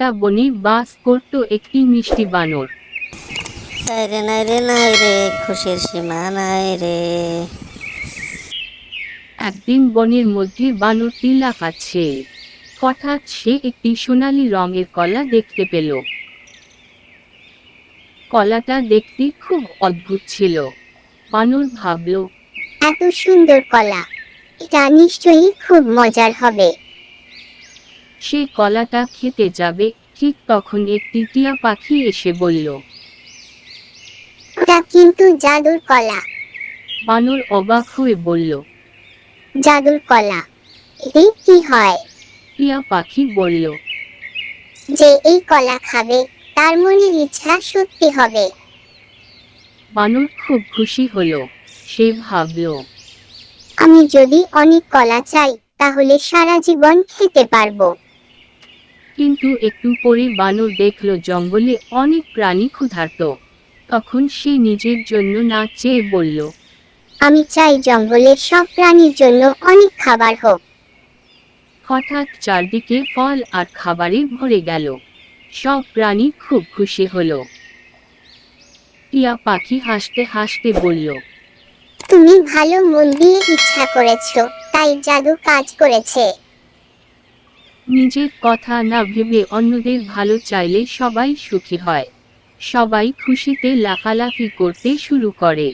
একটা বনে বাস করত একটি মিষ্টি বানর। নাই রে নাই রে নাই রে, খুশির সীমা নাই রে। একদিন বনের মধ্যে বানরটি লাফাচ্ছে। হঠাৎ সে একটি সোনালী রঙের কলা দেখতে পেল। কলাটা দেখতে খুব অদ্ভুত ছিল। বানর ভাবল, এত সুন্দর কলা, এটা নিশ্চয়ই খুব মজার হবে। সে কলাটা খেতে যাবে, ঠিক তখন একটি টিয়া পাখি এসে বলল। এটা কিন্তু জাদুর কলা। বানর অবাক হয়ে বলল, জাদুর কলা, এতে কি হয়? টিয়া পাখি বলল, যে এই কলা খাবে তার মনের ইচ্ছা সত্যি হবে। বানর খুব খুশি হলো। সে ভাবল, আমি যদি অনেক কলা চাই তাহলে সারা জীবন খেতে পারবো। কিন্তু একটু পরে বানর দেখল জঙ্গলে অনেক প্রাণী ক্ষুধার্ত। তখন সে নিজের জন্য না চেয়ে বলল, আমি চাই জঙ্গলের সব প্রাণীর জন্য অনেক খাবার হোক। হঠাৎ চারদিকে ফল আর খাবারে ভরে গেল। সব প্রাণী খুব খুশি হলো। টিয়া পাখি হাসতে হাসতে বলল, তুমি ভালো মন দিয়ে ইচ্ছা করেছো, তাই জাদু কাজ করেছে। নিজের কথা না ভেবে অন্যদের ভালো চাইলে সবাই সুখী হয়। সবাই খুশিতে লাফালাফি করতে শুরু করে।